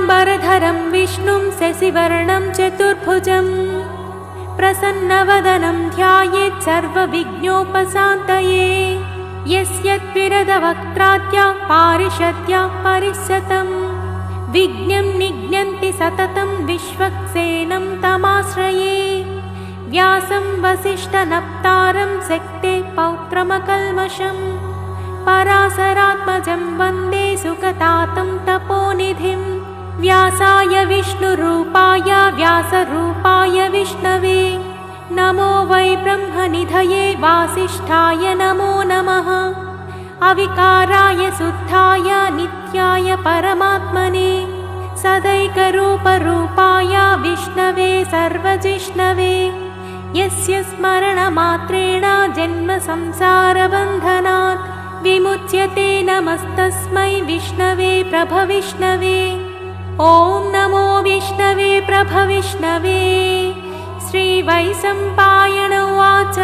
शुक्लाम्बरधरं विष्णुं शशिवर्णं चतुर्भुजं प्रसन्नवदनं ध्यायेत् सर्वविघ्नोपशान्तये। यस्य त्विरदवक्त्राद्या पारिषद्या परिषतं विघ्नं निघ्नन्ति सततं विश्वक्सेनं तमाश्रये। व्यासं वसिष्ठनप्तारं शक्ते पौत्रमकल्मषं पराशरात्मजं वन्दे सुखतातं तपोनिधिं। व्यासाय विष्णुरूपाय व्यासरूपाय विष्णवे नमो वै ब्रह्मनिधये वासिष्ठाय नमो नमः। अविकाराय शुद्धाय नित्याय परमात्मने सदैकरूपरूपाय विष्णवे सर्वजिष्णवे। यस्य स्मरणमात्रेण जन्मसंसारबन्धनात् विमुच्यते नमस्तस्मै विष्णवे प्रभविष्णवे। ॐ नमो विष्णवे प्रभविष्णवे। श्रीवैशम्पायन उवाच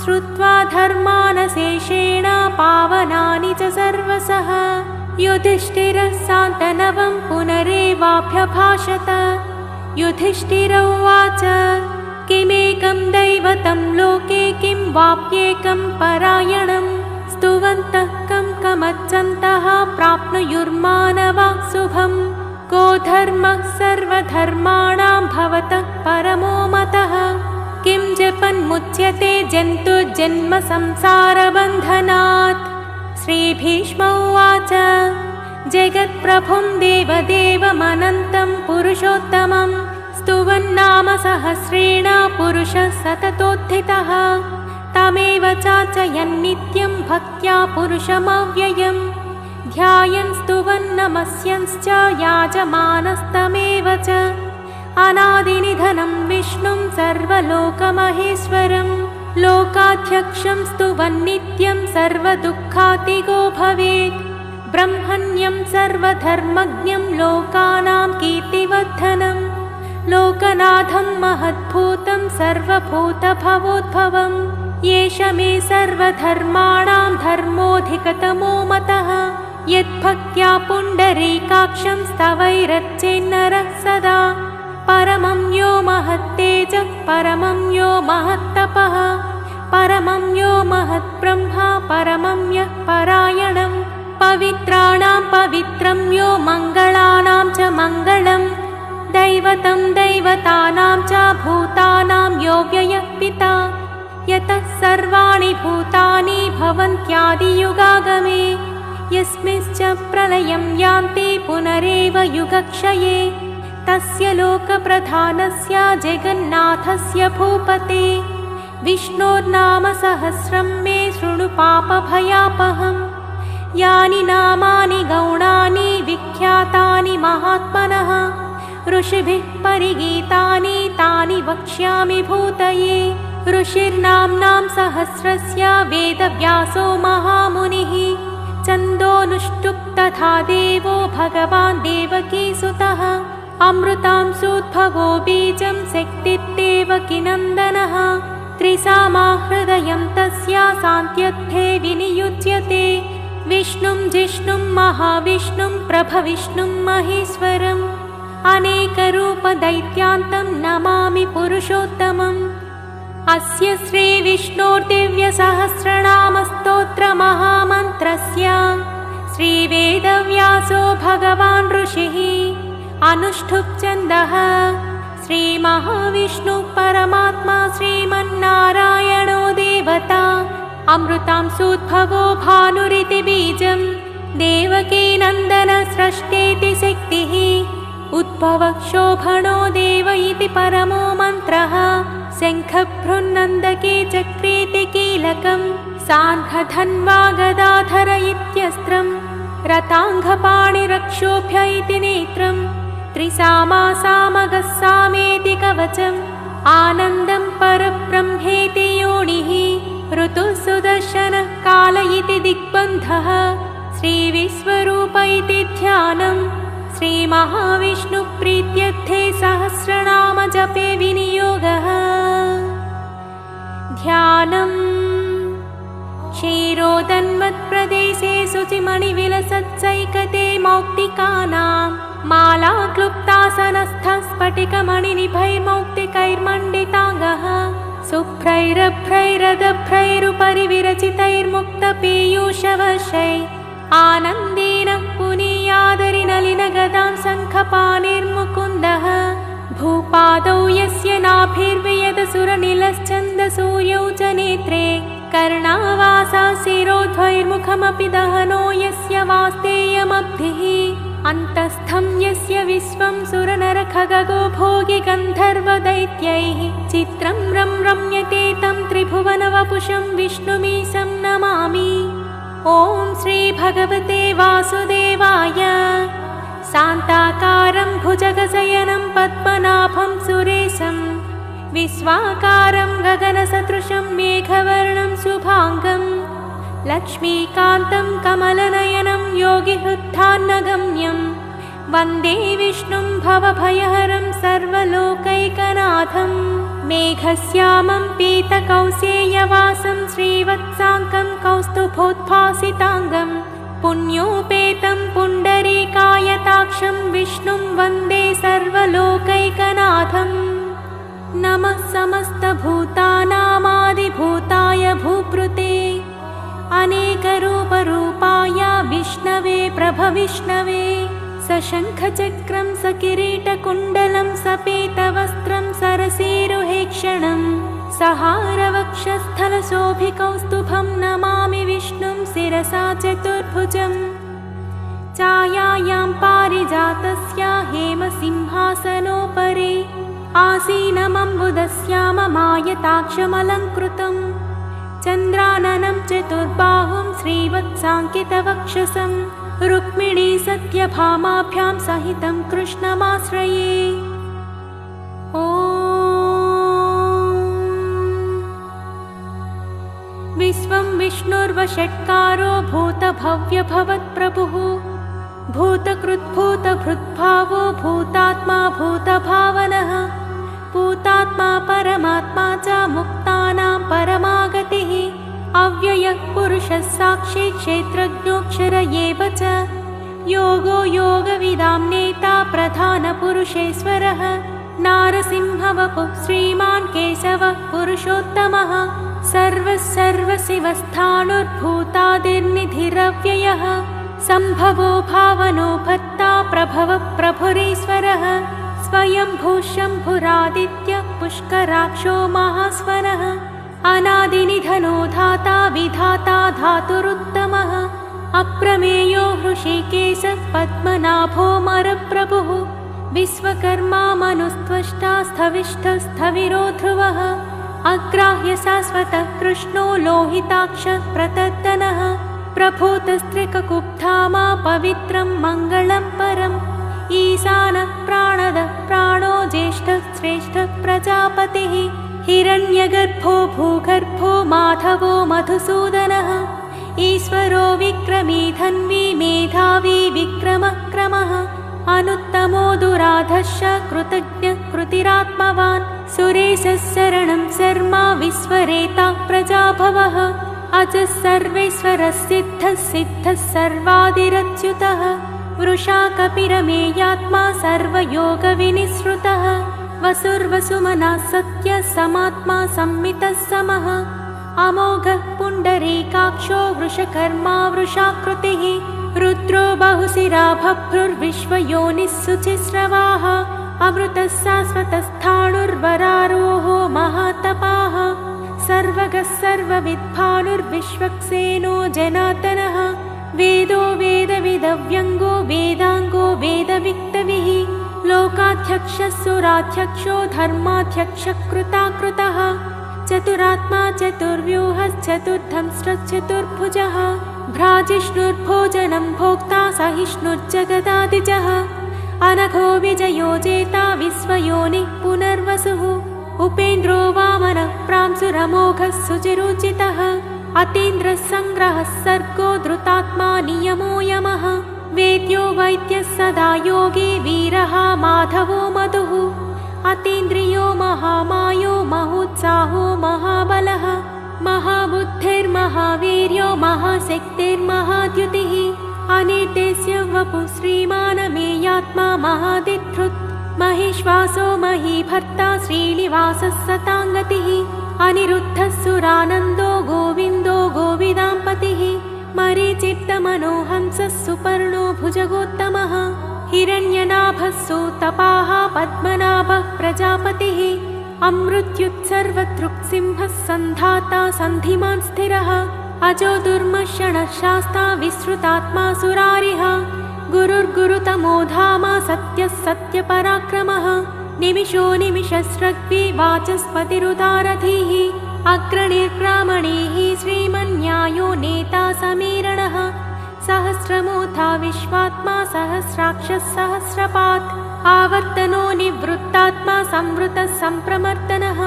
श्रुत्वा धर्मानशेषेण पावनानि च सर्वशः युधिष्ठिरः शान्तनवं पुनरेवाभ्यभाषत। युधिष्ठिर उवाच किमेकं दैवतं लोके किं वाप्येकं परायणं स्तुवन्तः कं कमच्चन्तः प्राप्नुयुर्मानवाः शुभम्। को धर्मः सर्वधर्माणां भवतः परमो मतः किं जपन्मुच्यते जन्तुर्जन्म संसारबन्धनात्। श्रीभीष्म उवाच जगत्प्रभुं देवदेवमनन्तं पुरुषोत्तमं स्तुवन्नाम सहस्रेण पुरुषः सततोत्थितः। तमेव चार्चयन् नित्यं भक्त्या पुरुषमव्ययम् ध्यायन् स्तुवन् नमस्यंश्च याजमानस्तमेव च। अनादिनिधनं विष्णुं सर्वलोकमहेश्वरं लोकाध्यक्षं स्तुवन् नित्यं सर्वदुःखातिगो भवेत्। ब्रह्मण्यं सर्वधर्मज्ञं लोकानां कीर्तिवर्धनं लोकनाथं महद्भूतं सर्वभूतभवोद्भवम्। एष मे सर्वधर्माणां धर्मोऽधिकतमो मतः यद्भक्त्या पुण्डरीकाक्षं स्तवैरर्चेन्नरः सदा। परमं यो महत्तेजः परमं यो महत्तपः परमं यो महद्ब्रह्म परमं यः परायणं पवित्राणां पवित्रं यो मङ्गलानां च मङ्गलं दैवतं दैवतानां च भूतानां यो व्ययः पिता। यतः सर्वाणि भूतानि भवन्त्यादियुगागमे यस्मिंश्च प्रलयं यान्ति पुनरेव युगक्षये। तस्य लोकप्रधानस्य जगन्नाथस्य भूपते विष्णोर्नाम सहस्रं मे शृणु पापभयापहम्। यानि नामानि गौणानि विख्यातानि महात्मनः ऋषिभिः परिगीतानि तानि वक्ष्यामि भूतये। ऋषिर्नाम्नां सहस्रस्य वेदव्यासो महामुनिः छन्दोनुष्टुप् तथा देवो भगवान् देवकीसुतः। अमृतांशोद्भवो बीजं शक्तिर्देवकीनन्दनः त्रिसामाहृदयं तस्य शान्त्यर्थे विनियुज्यते। विष्णुं जिष्णुं महाविष्णुं प्रभविष्णुं महेश्वरम् अनेकरूपदैत्यान्तं नमामि पुरुषोत्तमम्। अस्य श्रीविष्णोर्दिव्यसहस्रनामस्तोत्रमहामन्त्रस्य श्रीवेदव्यासो भगवान् ऋषिः अनुष्ठुप् श्रीमहाविष्णु परमात्मा श्रीमन्नारायणो देवता। अमृतांशोद्भवो भानुरिति बीजं देवकीनन्दन स्रष्टेति शक्तिः उद्भवः शोभनो देव इति परमो मन्त्रः। शङ्खभ्रुन्नन्दके चक्रेति कीलकं साङ्खधन्वा गदाधर इत्यस्त्रं रताङ्गपाणिरक्षोभ्य इति नेत्रं त्रिसामासामगः सामेति कवचम् आनन्दं परब्रह्मेति योनिः ऋतुः सुदर्शनः काल इति दिग्बन्धः श्रीविश्वरूप इति ध्यानं श्रीमहाविष्णुप्रीत्यर्थे सहस्रनाम जपे विनियोगः। ध्यानम् क्षीरोदन्मत्प्रदेशे शुचिमणिविलसत्सैकते मौक्तिकानां मालाक्लुप्तासनस्थः स्फटिकमणिनिभैर्मौक्तिकैर्मण्डिताङ्गः शुभ्रैरभ्रैरदभ्रैरुपरि विरचितैर्मुक्तपीयूषवशैः आनन्देन पुनीयादरिनलिनगदां शङ्खपाणिर्मुकुन्दः भूपादौ यस्य नाभिर्वियदसुरनिलश्चन्दसूर्यौ च नेत्रे कर्णावासः शिरोध्वैर्मुखमपि दहनो यस्य वास्तेयमब्धिः अन्तस्थं यस्य विश्वं सुरनरखगगो भोगि गन्धर्वदैत्यैः चित्रं रम्यते तं त्रिभुवनवपुषं विष्णुमीशं नमामि। ॐ श्रीभगवते वासुदेवाय। शान्ताकारं भुजगशयनं पद्मनाभं सुरेशं विश्वाकारं गगनसदृशं मेघवर्णं शुभाङ्गं लक्ष्मीकान्तं कमलनयनं योगिहृत्थान्नगम्यं वन्दे विष्णुं भवभयहरं सर्वलोकैकनाथं मेघश्यामं पीतकौसेयवासं श्रीवत्साङ्कं कौस्तुभोद्भासिताङ्गं पुण्योपेतं पुण्डरीकायताक्षं विष्णुं वन्दे सर्वलोकैकनाथम्। नमः समस्तभूतानामादिभूताय भूभृते अनेकरूपरूपाय विष्णवे प्रभविष्णवे सशङ्खचक्रं सकिरीटकुण्डलं सपीतवस्त्रं सरसीरुहेक्षणं सहारवक्षस्थलशोभिकौस्तुभं नमामि विष्णुं शिरसा चतुर्भुजम्। छायायां पारिजातस्य हेमसिंहासनोपरि आसीनमम्बुदश्याममायताक्षमलङ्कृतं चन्द्राननं चतुर्बाहुं श्रीवत्साङ्कितवक्षसं रुक्मिणी सत्यभामाभ्यां सहितं कृष्णमाश्रये। ॐ विश्वं विष्णुर्वषट्कारो भूतभव्यभवत्प्रभुः भूतकृद्भूतभृद्भावो भूतात्मा भूतभावनः भूतात्मा परमात्मा च मुक्तानां परमागतिः अव्ययः पुरुषः साक्षी क्षेत्रज्ञोऽक्षर एव च योगो योगविदां नेता प्रधानपुरुषेश्वरः नारसिंहवपुः श्रीमान् केशवः पुरुषोत्तमः सर्वशिवस्थाणुर्भूतादिर्निधिरव्ययः सम्भवो भावनो भत्ता प्रभवः प्रभुरीश्वरः स्वयंभू शम्भुरादित्यः पुष्कराक्षो महास्वनः अनादिनिधनो धाता विधाता धातुरुत्तमः अप्रमेयो हृषीकेशः पद्मनाभो मरप्रभुः विश्वकर्मा मनुस्त्वष्टा स्थविष्ठस्थविरो ध्रुवः अग्राह्य शाश्वतः कृष्णो लोहिताक्षः प्रतर्दनः प्रभूतस्त्रिककुब्धामा पवित्रं मङ्गलं परम् ईशानः प्राणदः प्राणो ज्येष्ठः श्रेष्ठः प्रजापतिः हिरण्यगर्भो भूगर्भो माधवो मधुसूदनः ईश्वरो विक्रमी धन्वी मेधावी विक्रमः क्रमः अनुत्तमो दुराधश्च कृतज्ञः कृतिरात्मवान् सुरेशः शरणं शर्मा विश्वरेता प्रजाभवः अजः सर्वेश्वरः सिद्धः सिद्धः सर्वादिरच्युतः वृषा कपिरमेयात्मा सर्वयोगविनिसृतः वसुर्वसुमनः सत्यः समात्मा संमितः समः अमोघः पुण्डरीकाक्षो वृषकर्मा वृषाकृतिः रुद्रो बहुशिरा बभ्रुर्विश्वयोनिः शुचिस्रवाः अमृतः शाश्वतस्थाणुर्वरारोहो महातपाः सर्वगः सर्वविद्भानुर्विश्वक्सेनो जनार्दनः वेदो वेदविदव्यङ्गो वेदाङ्गो वेदविक्तविः लोकाध्यक्षः सुराध्यक्षो धर्माध्यक्षः कृताकृतः चतुरात्मा चतुर्व्यूहश्चतुर्धंष्ट्रश्चतुर्भुजः भ्राजिष्णुर्भोजनं भोक्ता सहिष्णुर्जगदादिजः अनघो विजयो जेता विश्वयोनिः पुनर्वसुः उपेन्द्रो वामनः प्रांशुरमोघः सुचिरुचितः अतीन्द्रः सङ्ग्रहः सर्गो धृतात्मा नियमो यमः वेद्यो वैद्यः सदा योगी वीरः माधवो मधुः अतीन्द्रियो महामायो महोत्साहो महाबलः महाबुद्धिर्महावीर्यो महाशक्तिर्महाद्युतिः अनिर्देश्य वपुः श्रीमानमेयात्मा महादिधृत् महेश्वासो महीभर्ता श्रीनिवासः सताङ्गतिः अनिरुद्धः सुरानन्दो गोविन्दो गोविदाम्पतिः मरीचित्तमनोहंसः सुपर्णो भुजगोत्तमः हिरण्यनाभः सुतपाः पद्मनाभः प्रजापतिः अमृत्युत्सर्वदृक्सिंहः सन्धाता सन्धिमान् स्थिरः अजो दुर्मशनः शास्ता विश्रुतात्मा सुरारिः गुरुर्गुरुतमो धाम सत्यः सत्यपराक्रमः निमिषो निमिषस्रग्वी वाचस्पतिरुदारधीः अग्रणिर्ग्रामणीः श्रीमन्न्यायो नेता समीरणः सहस्रमूर्धा विश्वात्मा सहस्राक्षः सहस्रपात् आवर्तनो निवृत्तात्मा संवृतः सम्प्रमर्दनः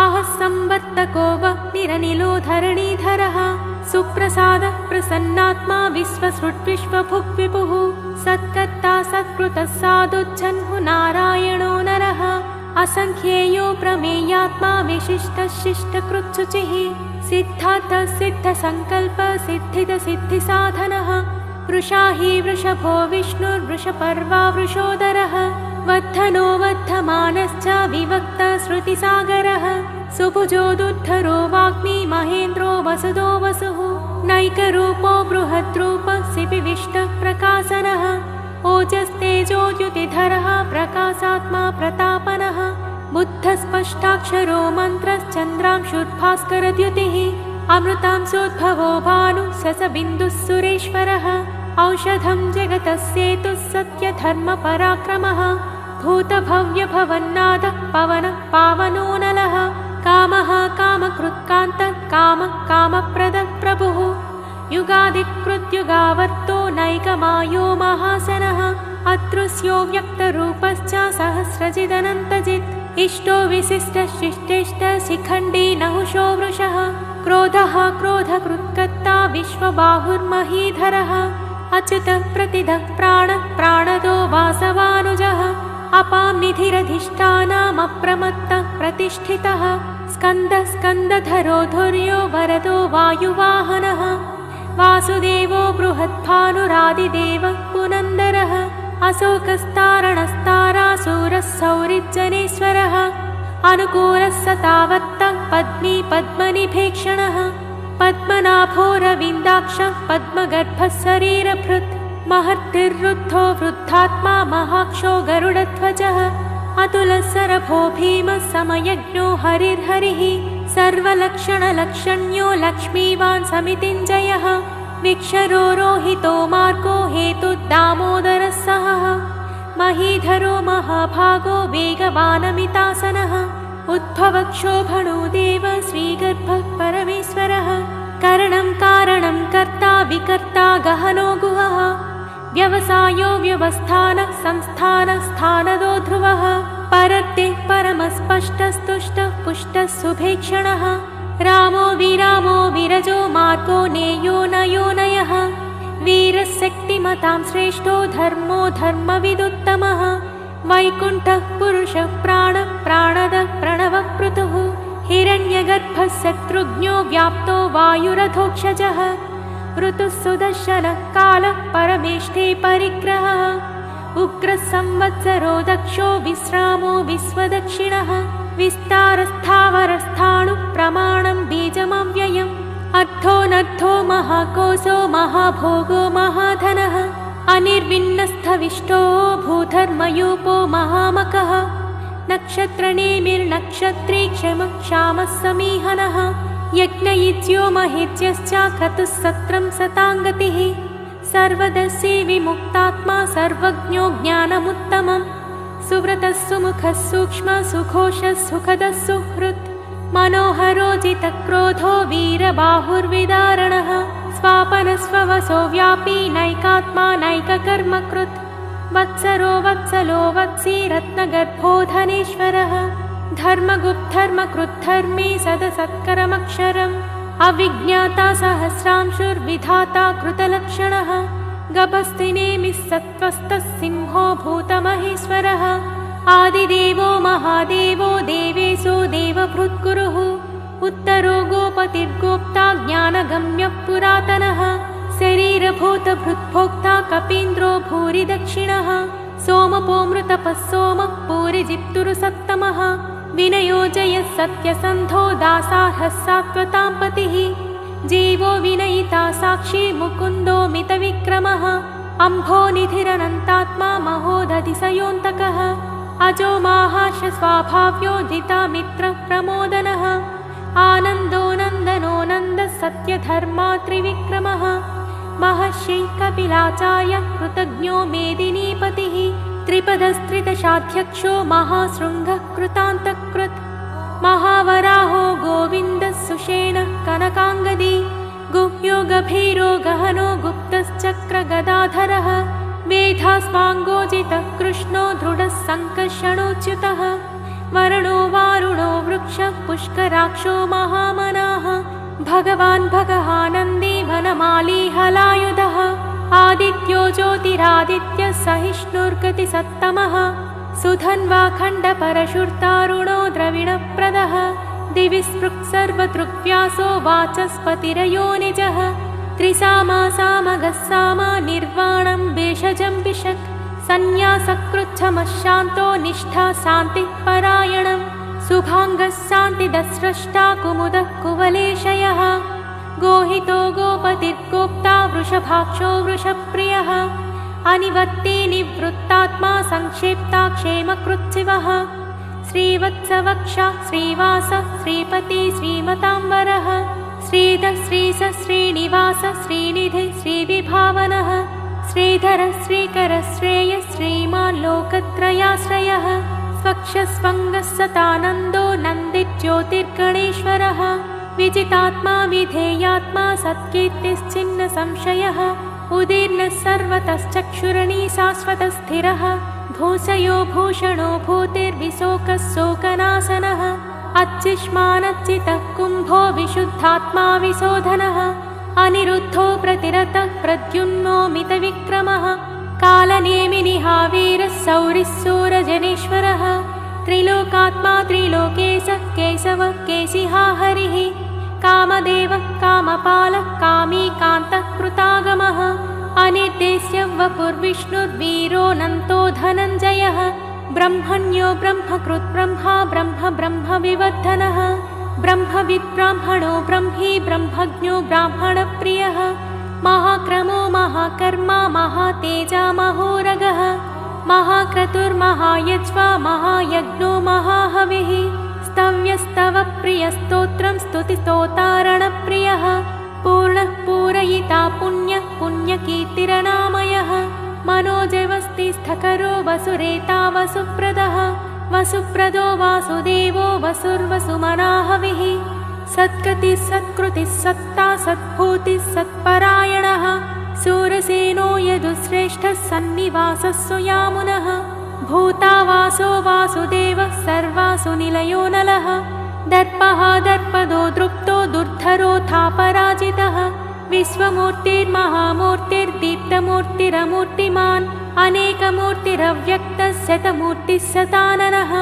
आहः संवर्तको वह्निरनिलो धरणीधरः सुप्रसादः प्रसन्नात्मा विश्वसृड्विश्वभुग्विपुः सत्कर्ता सत्कृतः साधुज्जह्नुः नारायणो नरः असङ्ख्येयो प्रमेयात्मा विशिष्टः शिष्टकृच्छुचिः सिद्धार्थः सिद्धसङ्कल्पः सिद्धिदसिद्धिसाधनः वृषा हि वृषभो विष्णुर्वृषपर्वा वृषोदरः वर्धनो वर्धमानश्च विवक्ता श्रुतिसागरः सुभुजो दुद्धरो वाग्मी महेन्द्रो वसुदो वसुः नैकरूपो बृहद्रूपः सिपिविष्टः प्रकाशनः ओजस्तेजोद्युतिधरः प्रकाशात्मा प्रतापनः बुद्धस्पष्टाक्षरो मन्त्रश्चन्द्रांशुर्भास्करद्युतिः अमृतांशोद्भवो भानुः ससबिन्दुः सुरेश्वरः औषधं जगतः सेतुः सत्यधर्मपराक्रमः भूतभव्यभवन्नादः पवनः पावनो नलः कामः कामकृत्कान्तः कामः कामप्रदः प्रभुः युगादिकृत्युगावर्तो नैकमायो महासनः अदृश्यो व्यक्तरूपश्च सहस्रजिदनन्तजित् इष्टो विशिष्टः शिष्टेष्टः शिखण्डी नहुषो वृषः क्रोधः क्रोधकृत्कर्ता विश्वबाहुर्महीधरः अच्युतः प्रतिदः प्राणः प्राणदो वासवानुजः अपां निधिरधिष्ठानमप्रमत्तः प्रतिष्ठितः स्कन्दः स्कन्दधरो धुर्यो वरदो वायुवाहनः वासुदेवो बृहद्भानुरादिदेवः पुनन्दरः अशोकस्तारणस्तारासूरः सौरिज्जनेश्वरः अनुकूलः सतावत्तः पद्मी पद्मनिभेक्षणः पद्मनाभोरविन्दाक्षः पद्मगर्भः शरीरभृत् महर्तिर्रुद्धो वृद्धात्मा महाक्षो गरुडध्वजः अतुलः सरभो भीमः समयज्ञो हरिर्हरिः सर्वलक्षणलक्षण्यो लक्ष्मीवान् समितिञ्जयः विक्षरो रोहितो मार्गो हेतुर्दामोदरः सहः महीधरो महाभागो वेगवानमितासनः उद्भवक्षोभणो देव श्रीगर्भः परमेश्वरः करणं कारणं कर्ता विकर्ता गहनो गुहः व्यवसायो व्यवस्थानः संस्थानः स्थानदो ध्रुवः परत्ते परमस्पष्टस्तुष्टः पुष्टः सुभेक्षणः रामो विरामो विरजो मार्गो नेयो नयो नयः वीरः शक्तिमतां श्रेष्ठो धर्मो धर्मविदुत्तमः वैकुण्ठः पुरुषः प्राणः प्राणदः प्रणवः पृथुः हिरण्यगर्भः शत्रुघ्नो व्याप्तो वायुरथोक्षजः ऋतुः सुदर्शनः कालः परमेष्ठे परिग्रहः उग्रः संवत्सरो दक्षो विश्रामो विश्वदक्षिणः विस्तारस्थावरस्थाणुः प्रमाणं बीजमव्ययम् अर्थोऽनर्थो महाकोशो महाभोगो महाधनः अनिर्विन्नस्थविष्टो भूधर्मयूपो महामकः नक्षत्रनेमिर्नक्षत्री क्षमः क्षामः समीहनः यज्ञयुज्यो महेज्यश्च क्रतुः सत्रं सताङ्गतिः सर्वदस्य विमुक्तात्मा सर्वज्ञो ज्ञानमुत्तमम् सुव्रतः सुमुखः सूक्ष्मः सुघोषः सुखदः सुहृत् मनोहरो जितक्रोधो वीरबाहुर्विदारणः स्वापनस्ववसो व्यापी नैकात्मा नैककर्मकृत् वत्सरो वत्सलो वत्सी रत्नगर्भो धनेश्वरः धर्मगुप्धर्मकृद्धर्मे सदसत्करमक्षरम् अविज्ञाता सहस्रांशुर्विधाता कृतलक्षणः गभस्तिनेमिः सत्त्वस्तः सिंहो भूतमहेश्वरः आदिदेवो महादेवो देवेशो देवभृद्गुरुः उत्तरो गोपतिर्गोप्ता ज्ञानगम्यः पुरातनः शरीरभूतभृद्भोक्ता कपीन्द्रो भूरि दक्षिणः सोमपोमृतपः सोमः पूरिजिप्तुरुसत्तमः विनयोजयः सत्यसन्धो दासार्हः सात्वतां पतिः जीवो विनयिता साक्षी मुकुन्दो मितविक्रमः अम्भोनिधिरनन्तात्मा महोदधिसयोऽन्तकः अजो माहाश स्वाभाव्योदिता मित्रप्रमोदनः आनन्दो नन्दनो नन्दः सत्यधर्मा त्रिविक्रमः महर्षि कपिलाचार्य कृतज्ञो मेदिनीपतिः त्रिपदस्त्रिदशाध्यक्षो महाशृङ्गः कृतान्तकृत् महावराहो गोविन्दः सुषेणः कनकाङ्गदी गुह्यो गभीरो गहनो गुप्तश्चक्रगदाधरः मेधास्वाङ्गोजितः कृष्णो दृढः सङ्कर्षणोच्युतः वरुणो वारुणो वृक्षः पुष्कराक्षो महामनाः भगवान् भगहानन्दी वनमाली हलायुधः आदित्यो ज्योतिरादित्यः सहिष्णुर्गतिसत्तमः सुधन्वा खण्डपरशुर्तारुणो द्रविणप्रदः दिवि स्पृक्सर्वदृग्व्यासो वाचस्पतिरयो निजः त्रिसामा सामगः सामा निर्वाणं भेषजं विशक् सन्न्यासकृच्छमः शान्तो निष्ठा शान्तिः परायणं शुभाङ्गः शान्तिदस्रष्टा कुमुदः कुवलेशयः गोहितो गोपतिर्गोप्ता वृषभाक्षो वृषप्रियः अनिवर्ती निवृत्तात्मा संक्षेप्ता क्षेमकृच्छिवः श्रीवत्सवक्षा श्रीवास श्रीपति श्रीमताम्बरः श्रीधः श्रीस श्रीनिवास श्रीनिधि श्रीविभावनः श्रीधर श्रीकर श्रेय श्रीमान् लोकत्रयाश्रयः स्वक्षस्वङ्गः सतानन्दो नन्दिज्योतिर्गणेश्वरः विजितात्मा विधेयात्मा सत्कीर्तिश्चिन्न संशयः उदीर्णः सर्वतश्चक्षुरणी शाश्वतस्थिरः भूषयो भूषणो भूतिर्विशोकः शोकनाशनः अच्छिष्मानच्चितः कुम्भो विशुद्धात्मा विशोधनः अनिरुद्धो प्रतिरतः प्रद्युम्नो मितविक्रमः कालनेमिनिहावीरः सौरिः सूरजनेश्वरः त्रिलोकात्मा त्रिलोकेशः केशवः केशिहा हरिः कामदेवः कामपालः कामी कान्तः कृतागमः अनिर्देश्य वपुर्विष्णुर्वीरोऽनन्तो धनञ्जयः ब्रह्मण्यो ब्रह्मकृत् ब्रह्मा ब्रह्म ब्रह्मविवर्धनः ब्रह्मविद् ब्राह्मणो ब्रह्मी ब्रह्मज्ञो ब्राह्मणप्रियः महाक्रमो महाकर्मा महातेजा महोरगः महाक्रतुर्महायज्वा महायज्ञो महाहविः स्तव्यस्तव प्रियस्तोत्रं स्तुतिस्तोतारणप्रियः पूर्णः पूरयिता पुण्यः पुण्यकीर्तिरनामयः मनोजवस्तिस्थकरो वसुरेता वसुप्रदः वसुप्रदो वासुदेवो वसुर्वसुमनाहविः सत्कृतिः सत्कृतिः सत्ता सद्भूतिः सत्परायणः सूरसेनो यदुश्रेष्ठः सन्निवासः सुयामुनः भूतावासो वासुदेवः सर्वासु निलयो नलः दर्पः दर्पदो दृप्तो दुर्धरोऽथापराजितः विश्वमूर्तिर्महामूर्तिर्दीप्तमूर्तिरमूर्तिमान् अनेकमूर्तिरव्यक्तः शतमूर्तिः शताननः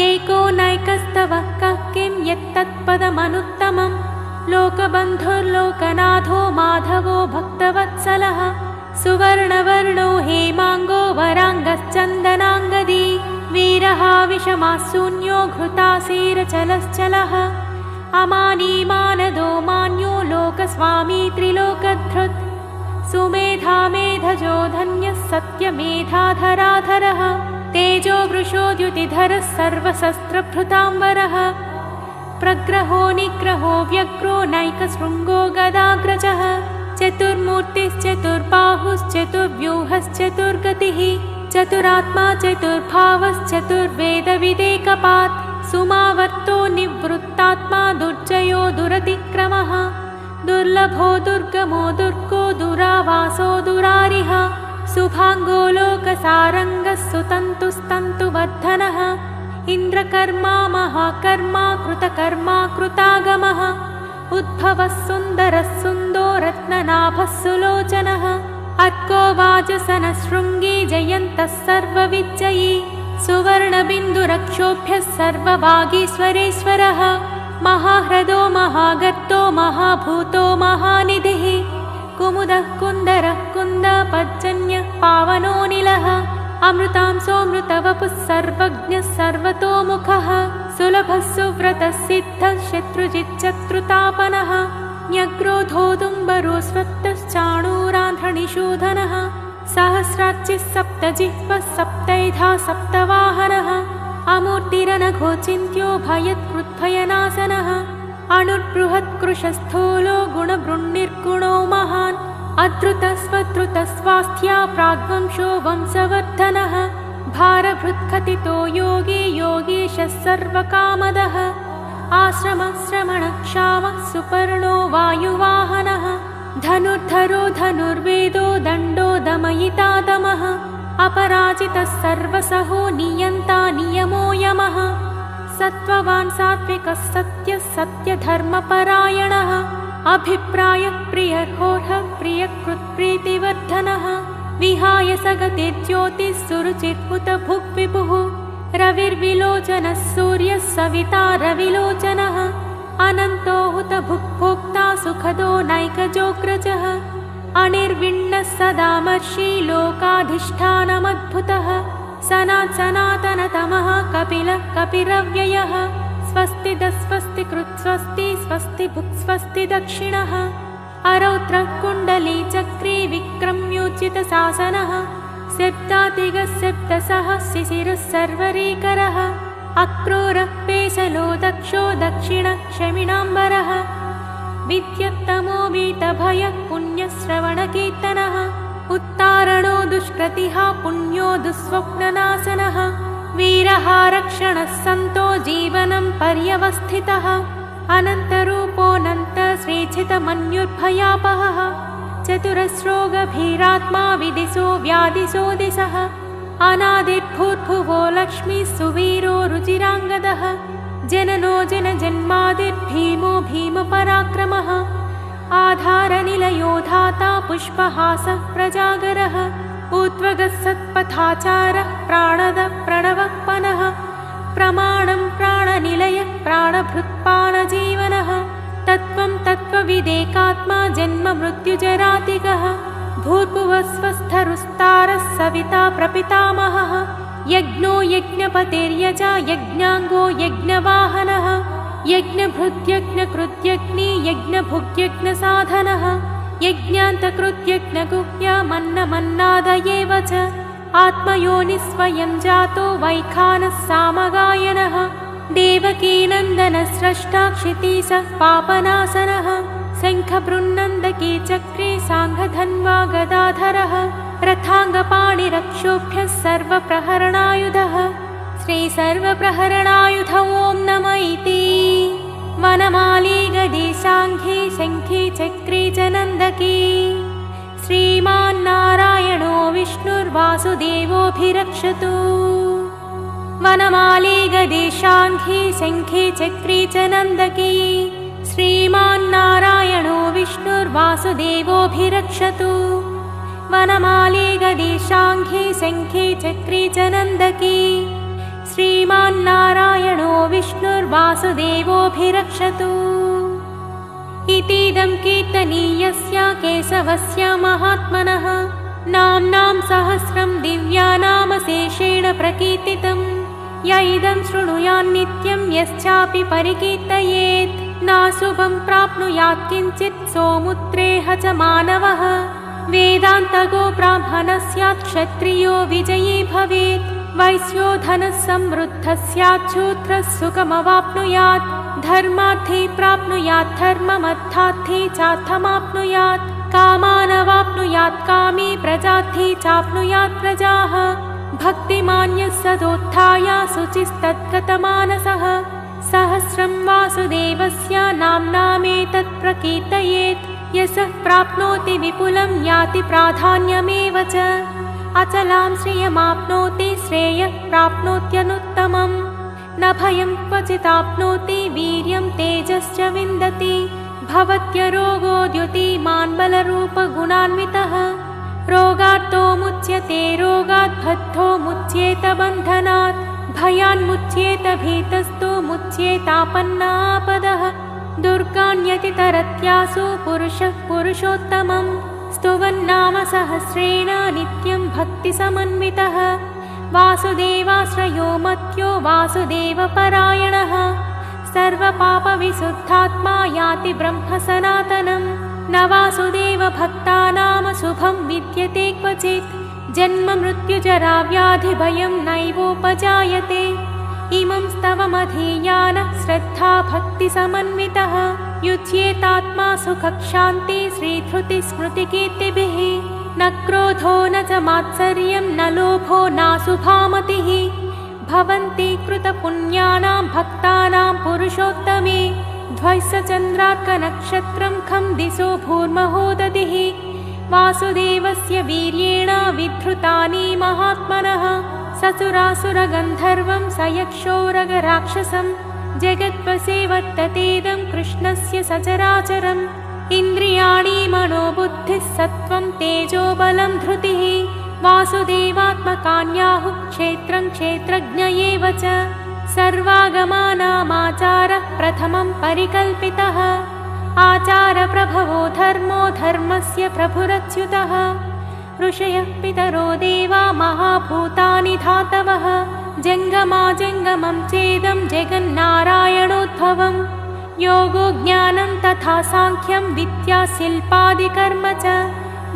एको नैकस्तवः कः किं यत्तत्पदमनुत्तमम् लोकबन्धुर्लोकनाथो माधवो भक्तवत्सलः सुवर्णवर्णो हेमाङ्गो वराङ्गश्चन्दनाङ्गदी वीरः विषमाशून्यो घृतासीरचलश्चलः अमानीमानदो मान्यो लोकस्वामी त्रिलोकधृत् सुमेधा मेधजो धन्यः सत्यमेधाधराधरः तेजो वृषोद्युतिधरः सर्वशस्त्रभृताम्बरः प्रग्रहो निग्रहो व्यग्रो नैकशृङ्गो गदाग्रजः चतुर्मूर्तिश्चतुर्बाहुश्चतुर्व्यूहश्चतुर्गतिः चतुरात्मा चतुर्भावश्चतुर्वेदविदेकपात् सुमावर्तो निवृत्तात्मा दुर्जयो दुरतिक्रमः दुर्लभो दुर्गमो दुर्गो दुरावासो दुरारिः शुभाङ्गो लोकसारङ्गः सुतन्तुस्तन्तुवर्धनः इन्द्रकर्मा महाकर्मा कृतकर्मा कृतागमः उद्भवः सुन्दरः सुन्दो रत्ननाभः सुलोचनः अर्को वाजसनशृङ्गी जयन्तः सर्वविजयी सुवर्णबिन्दुरक्षोभ्यः सर्वभागीश्वरेश्वरः महाह्रदो महागर्तो महाभूतो महानिधिः कुमुदः कुन्दरः कुन्दपज्जन्यः पावनोऽनिलः अमृतांसोऽमृतवपुः सर्वज्ञः सर्वतोमुखः सुलभः सुव्रतः सिद्धः शत्रुजिच्चत्रुतापनः न्यग्रोधोदुम्बरो स्वत्तश्चाणूरान्ध्रनिषूदनः सहस्राच्चिः सप्तजिह्वः सप्तैधा सप्तवाहनः अमूर्तिरनघोचिन्त्यो भयत्कृद्भयनाशनः अणुर्बृहत्कृशस्थूलो गुणबृन्निर्गुणो महान् अद्रुतस्वद्रुतस्वास्थ्या प्राग्वंशो वंशवर्धनः भारभृत्कथितो योगी योगीशः सर्वकामदः आश्रमश्रमणक्षामः सुपर्णो वायुवाहनः धनुर्धरो धनुर्वेदो दण्डो दमयिता दमः अपराजितः सर्वसहो नियन्ता नियमो यमः सत्त्ववान् सात्विकः सत्यः सत्यधर्मपरायणः अभिप्रायः प्रियर्होर्हः प्रियकृत्प्रीतिवर्धनः विहाय सगतिर्ज्योतिः सुरुचिर्हुत भुग्विभुः रविर्विलोचनः सूर्यः सविता रविलोचनः अनन्तो हुत भुग्भोक्ता सुखदो नैकजोग्रजः अनिर्विण्णः सदामर्षि लोकाधिष्ठानमद्भुतः सनातनतमः कपिलः कपिरव्ययः स्वस्ति दस्वस्ति कृत्स्वस्ति स्वस्ति भुक्स्वस्ति दक्षिणः अरौत्रः कुण्डली चक्री विक्रम्योचितशासनः सिद्धातिगसिद्धसः शिशिरः सर्वरीकरः अक्रूरः पेशलो दक्षो दक्षिणः क्षमिणाम्बरः विद्युत्तमो वीतभयः पुण्यश्रवणकीर्तनः उत्तारणो दुष्कृतिः पुण्यो दुःस्वप्ननाशनः वीरः रक्षणः सन्तो जीवनं पर्यवस्थितः अनन्तरूपोऽनन्त श्रीचितमन्युर्भयापहः चतुरस्रो गभीरात्मा विदिशो व्यादिशो दिशः अनादिर्भूर्भुवो लक्ष्मीः सुवीरो रुचिराङ्गदः जननो जनजन्मादिर्भीमो भीमपराक्रमः आधारनिलयो धाता पुष्पहासः प्रजागरः ऊर्ध्वगः सत्पथाचारः प्राणदः प्रणवः पनः प्रमाणं प्राणनिलयः प्राणभृत्पाणजीवनः तत्त्वं तत्त्वविदेकात्मा जन्म मृत्युजरातिगः भूर्भुवस्वस्थरुस्तारः सविता प्रपितामहः यज्ञो यज्ञपतिर्यजा यज्ञाङ्गो यज्ञवाहनः यज्ञभृत्यज्ञकृत्यग्नि यज्ञभुग्यज्ञसाधनः यज्ञान्तकृत्यज्ञगुह्यमन्नमन्नादयेव च आत्मयोनिस्वयं जातो वैखानः सामगायनः देवकीनन्दनस्रष्टा क्षितीशः पापनाशनः शङ्खबृन्नन्दकी चक्रे साङ्घधन्वा गदाधरः रथाङ्गपाणिरक्षोभ्यः सर्वप्रहरणायुधः श्रीसर्वप्रहरणायुध ॐ नम इति वनमाली गदी साङ्घी शङ्खी चक्री च नन्दकी श्रीमान्नारायणो विष्णुर्वासुदेवोऽभिरक्षतु वनमाली गदी शाङ्घी शङ्खी चक्री च नन्दकी श्रीमान्नारायणो विष्णुर्वासुदेवोऽभिरक्षतु वनमाली गदी शाङ्घी शङ्खी चक्री च नन्दकी श्रीमान्नारायणो विष्णुर्वासुदेवोऽभिरक्षतु इतीदं कीर्तनीयस्य केशवस्य महात्मनः नाम्नां सहस्रं दिव्यानामशेषेण प्रकीर्तितं य इदं शृणुयान्नित्यं यश्चापि परिकीर्तयेत् नाशुभं प्राप्नुयात् किञ्चित् सोमुत्रेह च मानवः वेदान्तगो ब्राह्मणः स्यात् क्षत्रियो विजयी भवेत् वैश्यो धनः समृद्धः स्यात् शूद्रः सुखमवाप्नुयात् धर्मार्थी प्राप्नुयात् धर्ममर्थार्थी चार्थमाप्नुयात् कामानवाप्नुयात् कामी प्रजार्थी चाप्नुयात् प्रजाः भक्तिमान्यः सदोत्थाय शुचिस्तद्गतमानसः सहस्रं वासुदेवस्य नाम्नामेतत् प्रकीर्तयेत् यशः प्राप्नोति विपुलं याति प्राधान्यमेव च अचलां श्रियमाप्नोति श्रेयः प्राप्नोत्यनुत्तमम् न भयं क्वचिदाप्नोति वीर्यं तेजश्च विन्दति भवत्यरोगोद्युतिमान् बलरूपगुणान्वितः रोगार्तो मुच्यते रोगात् बद्धो मुच्येत बन्धनात् भयान्मुच्येत भीतस्तो मुच्येतापन्नापदः दुर्गान्यतितरत्यासु पुरुषः पुरुषोत्तमम् स्तुवन्नाम सहस्रेण नित्यं भक्तिसमन्वितः वासुदेवाश्रयो मत्यो वासुदेवपरायणः सर्वपापविशुद्धात्मा याति ब्रह्म सनातनं न वासुदेवभक्तानां शुभं विद्यते क्वचित् जन्म मृत्युजरा व्याधिभयं नैवोपजायते इमं स्तवमधीयानः श्रद्धा भक्तिसमन्वितः युज्येतात्मा सुखक्षान्ति श्रीधृतिस्मृतिकीर्तिभिः न क्रोधो न च मात्सर्यं न लोभो नाशुभामतिः भवन्ति कृतपुण्यानां भक्तानां पुरुषोत्तमे ध्वजचन्द्रार्कनक्षत्रं खं दिशो भूर्महोदधिः वासुदेवस्य वीर्येण विधृतानि महात्मनः ससुरासुरगन्धर्वं सयक्षोरगराक्षसं जगद्वसे वर्ततेदं कृष्णस्य सचराचरम् इन्द्रियाणि मनोबुद्धिः सत्त्वं तेजोबलं धृतिः वासुदेवात्मकान्याहुः क्षेत्रं क्षेत्रज्ञ एव च सर्वागमानामाचारः प्रथमं परिकल्पितः आचारप्रभवो धर्मो धर्मस्य प्रभुरच्युतः ऋषयः पितरो देवा महाभूतानि धातवः जङ्गमाजङ्गमं चेदं जगन्नारायणोद्भवम् योगो ज्ञानं तथा साङ्ख्यं विद्या शिल्पादिकर्म च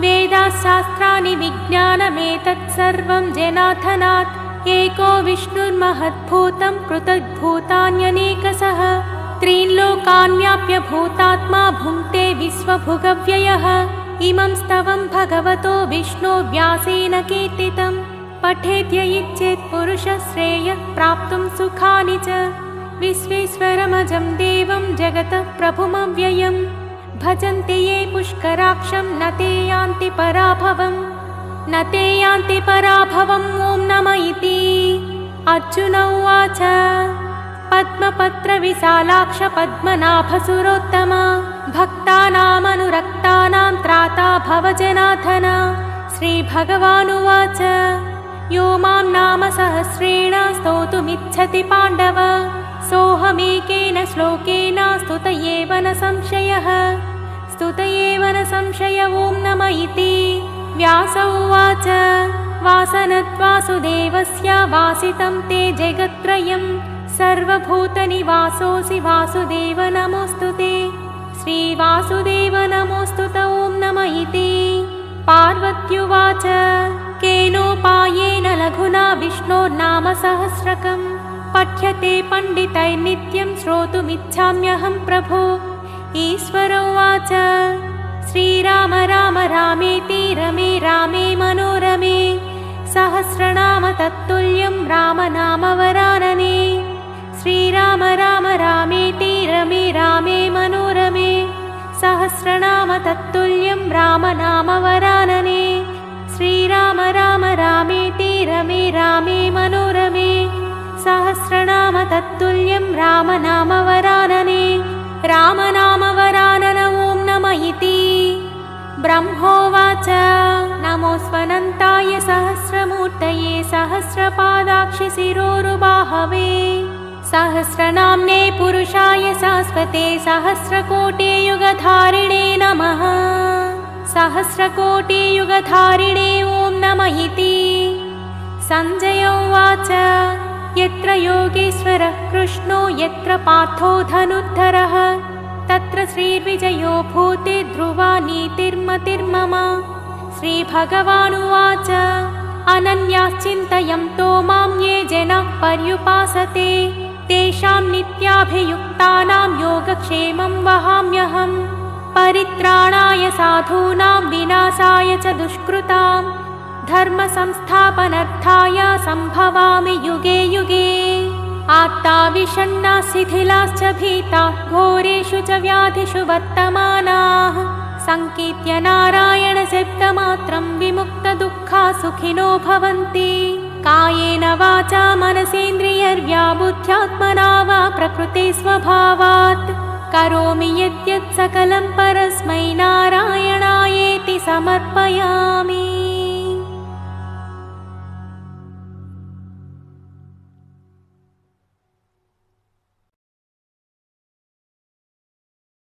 वेदाशास्त्राणि विज्ञानमेतत् सर्वं जनार्दनात् एको विष्णुर्महद्भूतं पृथग्भूतान्यनेकशः त्रीन् लोकान् व्याप्य भूतात्मा भुङ्क्ते विश्वभुगव्ययः इमं स्तवं भगवतो विष्णो व्यासेन कीर्तितं पठेद्य इच्छेत् पुरुषः श्रेयः प्राप्तुं सुखानि च विश्वेश्वरमजं देवं जगतः प्रभुमव्ययम् भजन्ति ये पुष्कराक्षं न ते यान्ति पराभवम् ॐ नमः इति अर्जुन उवाच पद्मपत्रविशालाक्ष पद्मनाभसुरोत्तम भक्तानामनुरक्तानां त्राता भव जनार्दन श्रीभगवानुवाच यो मां नाम सहस्रेण स्तोतुमिच्छति पाण्डव सोऽहमेकेन श्लोकेन स्तुत एव न संशयः ॐ नमः इति व्यास उवाच वासनद्वासुदेवस्य वासितं ते जगत्त्रयं सर्वभूतनिवासोऽसि वासुदेव नमोऽस्तु ते श्रीवासुदेव नमोऽस्तु ॐ नमः इति पार्वत्युवाच केनोपायेन लघुना विष्णोर्नाम सहस्रकम् पठ्यते पण्डितैर्नित्यं श्रोतुमिच्छाम्यहं प्रभो ईश्वर उवाच श्रीराम राम रामेति रमे रामे मनोरमे सहस्रनाम तत्तुल्यं रामनामवरानने श्रीराम राम रामेति रमे रामे मनोरमे सहस्रनाम तत्तुल्यं रामनामवरानने श्रीराम राम रामेति रमे रामे मनोरमे सहस्रनाम तत्तुल्यं रामनामवरानने रामनामवरानन ॐ नमः इति ब्रह्मोवाच नमोऽस्वनन्ताय सहस्रमूर्तये सहस्रपादाक्षि शिरोरुबाहवे सहस्रनाम्ने पुरुषाय शाश्वते सहस्रकोटियुगधारिणे नमः सहस्रकोटियुगधारिणे ॐ नमः इति सञ्जय उवाच यत्र योगेश्वरः कृष्णो यत्र पार्थो धनुर्धरः तत्र श्रीर्विजयो भूतिर्ध्रुवा नीतिर्मतिर्मम श्रीभगवानुवाच अनन्याश्चिन्तयन्तो मां ये जनाः पर्युपासते तेषां नित्याभियुक्तानां योगक्षेमं वहाम्यहम् परित्राणाय साधूनां विनाशाय च दुष्कृताम् धर्मसंस्थापनार्थाय सम्भवामि युगे युगे आर्ता विषण्णा शिथिलाश्च भीताः घोरेषु च व्याधिषु वर्तमानाः संकीर्त्य नारायणशब्दमात्रं विमुक्तदुःखा सुखिनो भवन्ति कायेन वाचा मनसेन्द्रियैर्व्याबुद्ध्यात्मना वा प्रकृते स्वभावात् करोमि यद्यत् सकलं परस्मै नारायणायेति समर्पयामि।